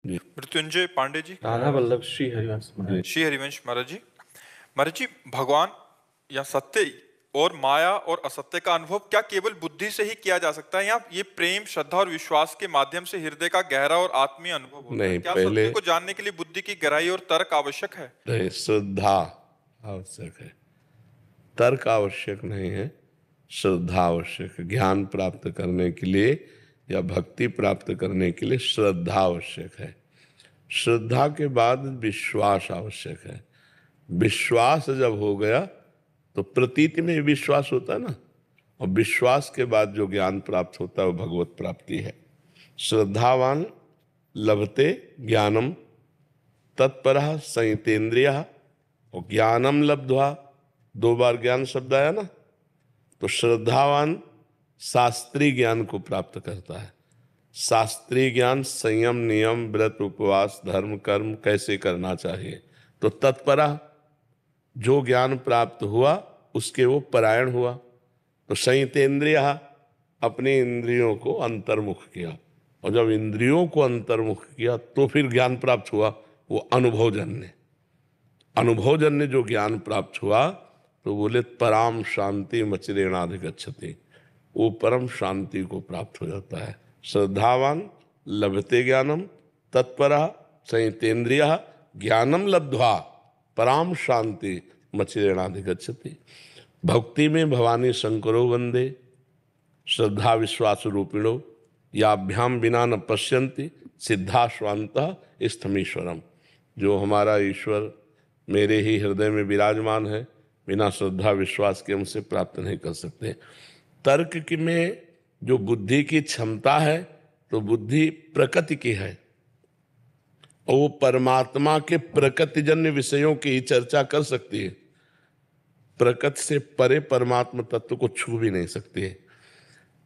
जी। मृत्युंजय पांडे जी। राधा वल्लभ श्री हरिवंश महाराज। श्री हरिवंश महाराज जी। महाराज जी, भगवान या सत्य और माया और असत्य का अनुभव क्या केवल बुद्धि से ही किया जा सकता है, या ये प्रेम, श्रद्धा और विश्वास के माध्यम से हृदय का गहरा और आत्मीय अनुभव होता है? नहीं, क्या पहले सत्य को जानने के लिए बुद्धि की गहराई और तर्क आवश्यक है? नहीं, श्रद्धा आवश्यक है, तर्क आवश्यक नहीं है, श्रद्धा आवश्यक है। ज्ञान प्राप्त करने के लिए या भक्ति प्राप्त करने के लिए श्रद्धा आवश्यक है। श्रद्धा के बाद विश्वास आवश्यक है। विश्वास जब हो गया तो प्रतीति में विश्वास होता है ना, और विश्वास के बाद जो ज्ञान प्राप्त होता है वो भगवत प्राप्ति है। श्रद्धावान लभते ज्ञानम तत्परः संयतेन्द्रियः, और ज्ञानम लब्ध्वा, 2 बार ज्ञान शब्द आया ना, तो श्रद्धावान शास्त्रीय ज्ञान को प्राप्त करता है। शास्त्रीय ज्ञान संयम, नियम, व्रत, उपवास, धर्म, कर्म कैसे करना चाहिए, तो तत्परः, जो ज्ञान प्राप्त हुआ उसके वो परायण हुआ। तो संयतेन्द्रियः, अपनी इंद्रियों को अंतर्मुख किया, और जब इंद्रियों को अंतर्मुख किया तो फिर ज्ञान प्राप्त हुआ, वो अनुभवजन्य। अनुभवजन्य जो ज्ञान प्राप्त हुआ तो बोले पराम शांति मचिरेणाधिगच्छति, वो परम शांति को प्राप्त हो जाता है। श्रद्धावान लभते ज्ञानम तत्परः संयतेन्द्रियः ज्ञानम लब्ध्वा पराम शांति मचिरेणाधिगच्छति। भक्ति में भवानी शंकरो वंदे श्रद्धा विश्वास रूपिणो याभ्याम बिना न पश्यन्ति सिद्धाश्वांतः स्थमीश्वरम। जो हमारा ईश्वर मेरे ही हृदय में विराजमान है, बिना श्रद्धा विश्वास के हमसे प्राप्त नहीं कर सकते। तर्क की में जो बुद्धि की क्षमता है, तो बुद्धि प्रकृति की है, और वो परमात्मा के प्रकृतिजन्य विषयों की ही चर्चा कर सकती है। प्रकृति से परे परमात्मा तत्व को छू भी नहीं सकती है।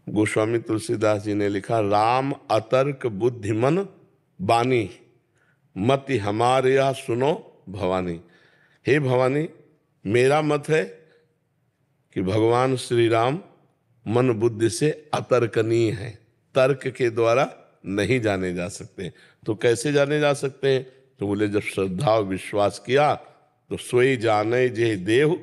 गोस्वामी तुलसीदास जी ने लिखा, राम अतर्क बुद्धिमन बानी मति हमारे यहाँ सुनो भवानी। हे भवानी, मेरा मत है कि भगवान श्री राम मन बुद्धि से अतर्कनीय है, तर्क के द्वारा नहीं जाने जा सकते। तो कैसे जाने जा सकते हैं, तो बोले जब श्रद्धा और विश्वास किया तो सोई जाने जे देव,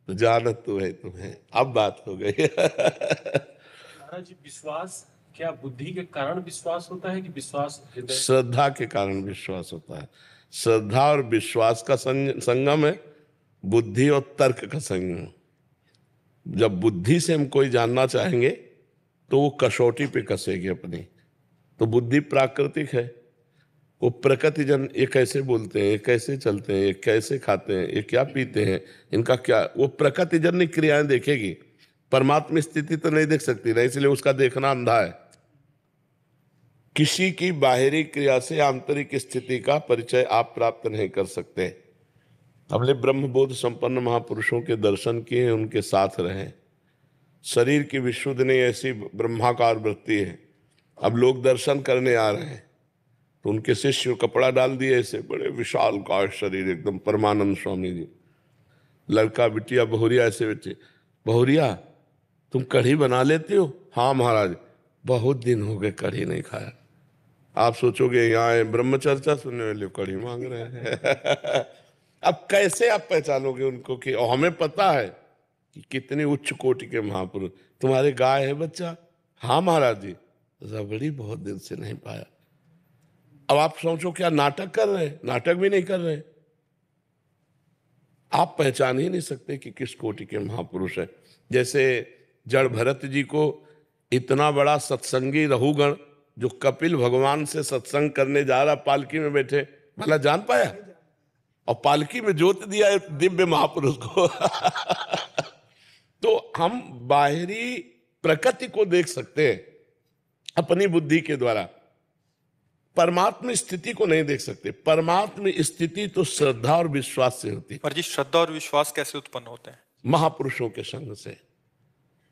तो जानत तो है तुम्हें। अब बात हो गई। महाराज जी, विश्वास क्या बुद्धि के कारण विश्वास होता है कि विश्वास हृदय? श्रद्धा के कारण विश्वास होता है। श्रद्धा और विश्वास का संगम है, बुद्धि और तर्क का संगम। जब बुद्धि से हम कोई जानना चाहेंगे तो वो कसौटी पे कसेगी अपनी। तो बुद्धि प्राकृतिक है, वो प्रकृति जन, ये कैसे बोलते हैं, ये कैसे चलते हैं, ये कैसे खाते हैं, ये क्या पीते हैं, इनका क्या, वो प्रकृति जन्य क्रियाएं देखेगी। परमात्मा स्थिति तो नहीं देख सकती ना, इसलिए उसका देखना अंधा है। किसी की बाहरी क्रिया से आंतरिक स्थिति का परिचय आप प्राप्त नहीं कर सकते। हमने ब्रह्मबोध संपन्न महापुरुषों के दर्शन किए, उनके साथ रहे। शरीर की विशुद्ध नहीं, ऐसी ब्रह्माकार वृत्ति है। अब लोग दर्शन करने आ रहे हैं तो उनके शिष्य कपड़ा डाल दिए, ऐसे बड़े विशाल काय शरीर, एकदम परमानंद स्वामी जी। लड़का बिटिया बहुरिया ऐसे बच्चे, बहुरिया तुम कढ़ी बना लेती हो? हाँ महाराज, बहुत दिन हो गए कढ़ी नहीं खाया। आप सोचोगे यहाँ ब्रह्मचर्चा सुनने वाले कढ़ी मांग रहे हैं। अब कैसे आप पहचानोगे उनको कि, और हमें पता है कि कितनी उच्च कोटि के महापुरुष। तुम्हारे गाय है बच्चा? हाँ महाराज जी, रबड़ी बहुत दिन से नहीं पाया। अब आप सोचो क्या नाटक कर रहे हैं? नाटक भी नहीं कर रहे। आप पहचान ही नहीं सकते कि किस कोटि के महापुरुष है। जैसे जड़ भरत जी को इतना बड़ा सत्संगी रहुगण जो कपिल भगवान से सत्संग करने जा रहा, पालकी में बैठे, भला जान पाया? और पालकी में जोत दिया एक दिव्य महापुरुष को। तो हम बाहरी प्रकृति को देख सकते हैं अपनी बुद्धि के द्वारा, परमात्मा स्थिति को नहीं देख सकते। परमात्मा स्थिति तो श्रद्धा और विश्वास से होती है। पर जी, श्रद्धा और विश्वास कैसे उत्पन्न होते हैं? महापुरुषों के संग से।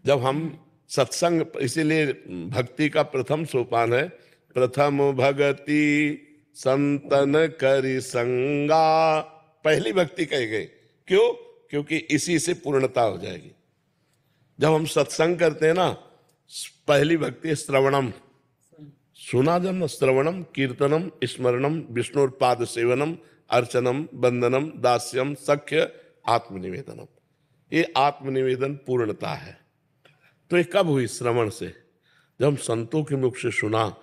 जब हम सत्संग, इसीलिए भक्ति का प्रथम सोपान है, प्रथम भगति संतन करि संगा। पहली भक्ति कही गई, क्यों? क्योंकि इसी से पूर्णता हो जाएगी। जब हम सत्संग करते हैं ना, पहली भक्ति श्रवणम, सुना जन्म श्रवणम कीर्तनम स्मरणम विष्णुपाद सेवनम अर्चनम बंदनम दास्यम सख्य आत्मनिवेदनम। ये आत्मनिवेदन पूर्णता है। तो ये कब हुई? श्रवण से। जब हम संतों के मुख से सुना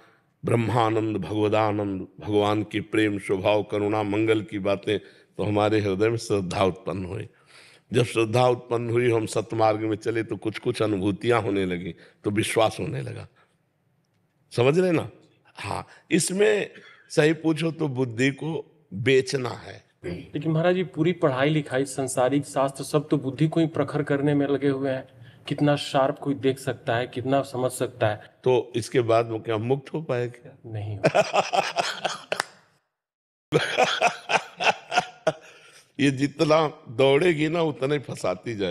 ब्रह्मानंद भगवदानंद, भगवान की प्रेम स्वभाव करुणा मंगल की बातें, तो हमारे हृदय में श्रद्धा उत्पन्न हुई। जब श्रद्धा उत्पन्न हुई, हम सतमार्ग में चले तो कुछ कुछ अनुभूतियां होने लगी, तो विश्वास होने लगा। समझ रहे ना? हाँ, इसमें सही पूछो तो बुद्धि को बेचना है। लेकिन महाराज जी, पूरी पढ़ाई लिखाई संसारिक शास्त्र सब तो बुद्धि को ही प्रखर करने में लगे हुए हैं। कितना शार्प कोई देख सकता है, कितना समझ सकता है। तो इसके बाद वो क्या मुक्त हो पाएगा? नहीं ये जितना दौड़ेगी ना उतना ही फंसाती जाए।